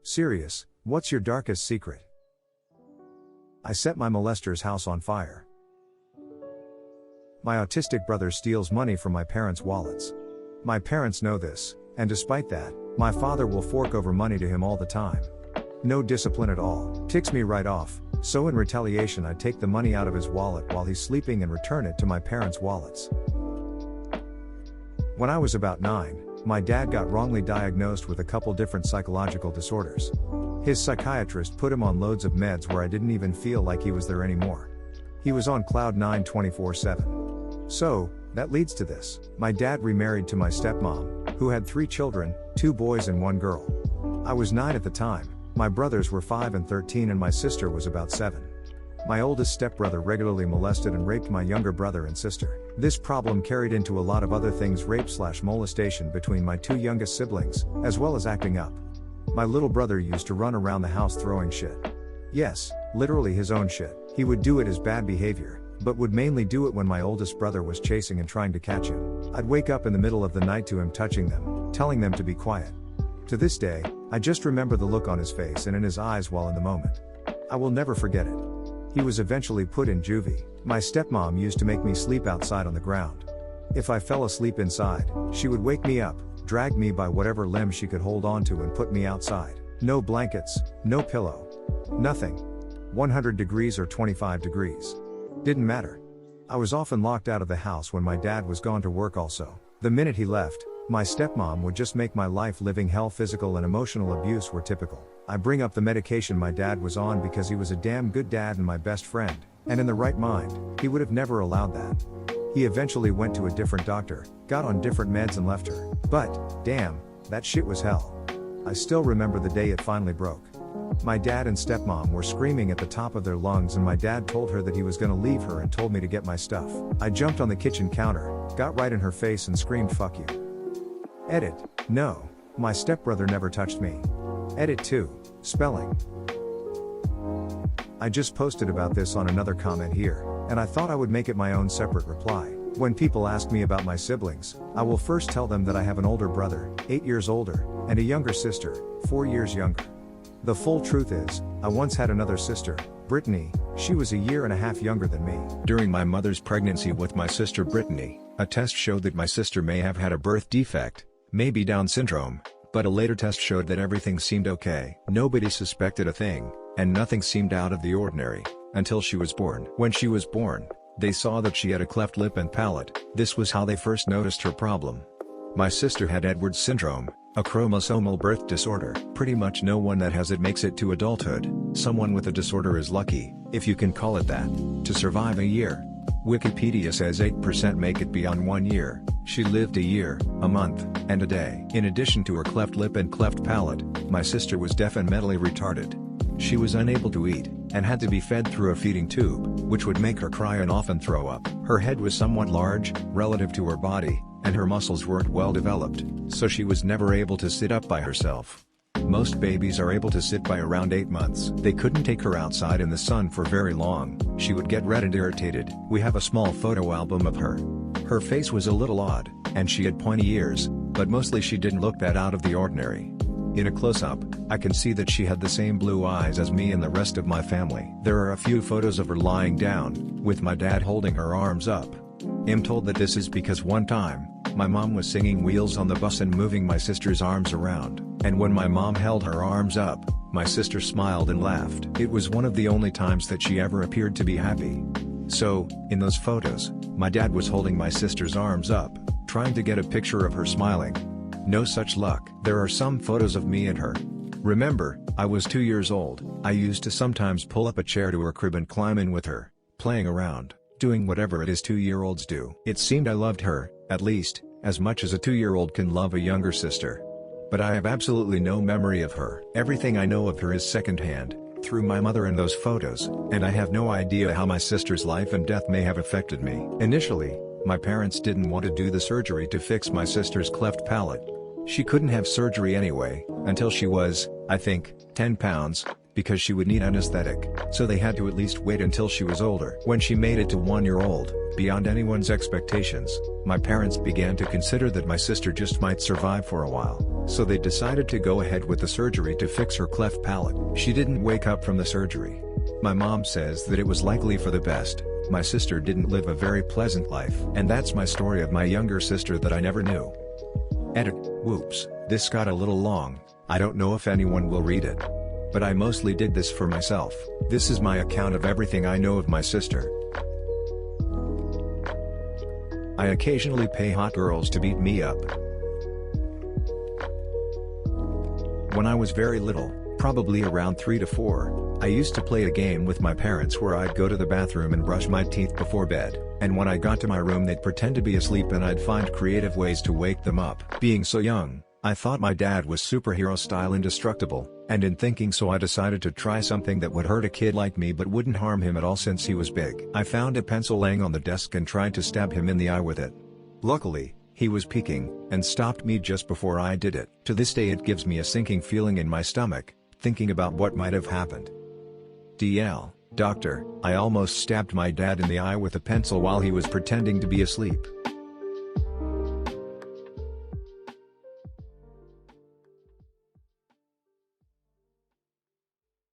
Serious, what's your darkest secret? I set my molester's house on fire. My autistic brother steals money from my parents' wallets. My parents know this, and despite that, my father will fork over money to him all the time. No discipline at all, ticks me right off, so in retaliation I take the money out of his wallet while he's sleeping and return it to my parents' wallets. When I was about 9, my dad got wrongly diagnosed with a couple different psychological disorders. His psychiatrist put him on loads of meds where I didn't even feel like he was there anymore. He was on cloud 9 24/7. So, that leads to this. My dad remarried to my stepmom, who had 3 children, 2 boys and 1 girl. I was 9 at the time, my brothers were 5 and 13 and my sister was about 7. My oldest stepbrother regularly molested and raped my younger brother and sister. This problem carried into a lot of other things, rape/molestation between my 2 youngest siblings, as well as acting up. My little brother used to run around the house throwing shit. Yes, literally his own shit. He would do it as bad behavior, but would mainly do it when my oldest brother was chasing and trying to catch him. I'd wake up in the middle of the night to him touching them, telling them to be quiet. To this day, I just remember the look on his face and in his eyes while in the moment. I will never forget it. He was eventually put in juvie. My stepmom used to make me sleep outside on the ground. If I fell asleep inside, she would wake me up, drag me by whatever limb she could hold onto and put me outside. No blankets, no pillow. Nothing. 100 degrees or 25 degrees. Didn't matter. I was often locked out of the house when my dad was gone to work also. The minute he left, my stepmom would just make my life living hell. Physical and emotional abuse were typical. I bring up the medication my dad was on because he was a damn good dad and my best friend, and in the right mind, he would have never allowed that. He eventually went to a different doctor, got on different meds and left her. But, damn, that shit was hell. I still remember the day it finally broke. My dad and stepmom were screaming at the top of their lungs and my dad told her that he was gonna leave her and told me to get my stuff. I jumped on the kitchen counter, got right in her face and screamed fuck you. Edit. No. My stepbrother never touched me. Edit 2. Spelling. I just posted about this on another comment here, and I thought I would make it my own separate reply. When people ask me about my siblings, I will first tell them that I have an older brother, 8 years older, and a younger sister, 4 years younger. The full truth is, I once had another sister, Brittany. She was a year and a half younger than me. During my mother's pregnancy with my sister Brittany, a test showed that my sister may have had a birth defect, maybe Down syndrome, but a later test showed that everything seemed okay. Nobody suspected a thing, and nothing seemed out of the ordinary, until she was born. When she was born, they saw that she had a cleft lip and palate. This was how they first noticed her problem. My sister had Edwards syndrome, a chromosomal birth disorder. Pretty much no one that has it makes it to adulthood. Someone with a disorder is lucky, if you can call it that, to survive a year. Wikipedia says 8% make it beyond 1 year. She lived a year, a month, and a day. In addition to her cleft lip and cleft palate, my sister was deaf and mentally retarded. She was unable to eat, and had to be fed through a feeding tube, which would make her cry and often throw up. Her head was somewhat large, relative to her body, and her muscles weren't well developed, so she was never able to sit up by herself. Most babies are able to sit by around 8 months. They couldn't take her outside in the sun for very long, she would get red and irritated. We have a small photo album of her. Her face was a little odd, and she had pointy ears, but mostly she didn't look that out of the ordinary. In a close-up, I can see that she had the same blue eyes as me and the rest of my family. There are a few photos of her lying down, with my dad holding her arms up. I'm told that this is because one time, my mom was singing Wheels on the Bus and moving my sister's arms around, and when my mom held her arms up, my sister smiled and laughed. It was one of the only times that she ever appeared to be happy. So, in those photos, my dad was holding my sister's arms up, trying to get a picture of her smiling. No such luck. There are some photos of me and her. Remember, I was 2 years old. I used to sometimes pull up a chair to her crib and climb in with her, playing around, doing whatever it is 2-year-olds do. It seemed I loved her, at least, as much as a 2-year-old can love a younger sister. But I have absolutely no memory of her. Everything I know of her is secondhand, through my mother and those photos, and I have no idea how my sister's life and death may have affected me. Initially, my parents didn't want to do the surgery to fix my sister's cleft palate. She couldn't have surgery anyway, until she was, I think, 10 pounds, because she would need anesthetic, so they had to at least wait until she was older. When she made it to 1-year-old, beyond anyone's expectations, my parents began to consider that my sister just might survive for a while, so they decided to go ahead with the surgery to fix her cleft palate. She didn't wake up from the surgery. My mom says that it was likely for the best. My sister didn't live a very pleasant life. And that's my story of my younger sister that I never knew. Edit. Whoops, this got a little long. I don't know if anyone will read it. But I mostly did this for myself. This is my account of everything I know of my sister. I occasionally pay hot girls to beat me up. When I was very little, probably around 3 to 4, I used to play a game with my parents where I'd go to the bathroom and brush my teeth before bed, and when I got to my room they'd pretend to be asleep and I'd find creative ways to wake them up. Being so young, I thought my dad was superhero-style indestructible, and in thinking so I decided to try something that would hurt a kid like me but wouldn't harm him at all since he was big. I found a pencil laying on the desk and tried to stab him in the eye with it. Luckily, he was peeking, and stopped me just before I did it. To this day it gives me a sinking feeling in my stomach, thinking about what might have happened. DL, doctor, I almost stabbed my dad in the eye with a pencil while he was pretending to be asleep.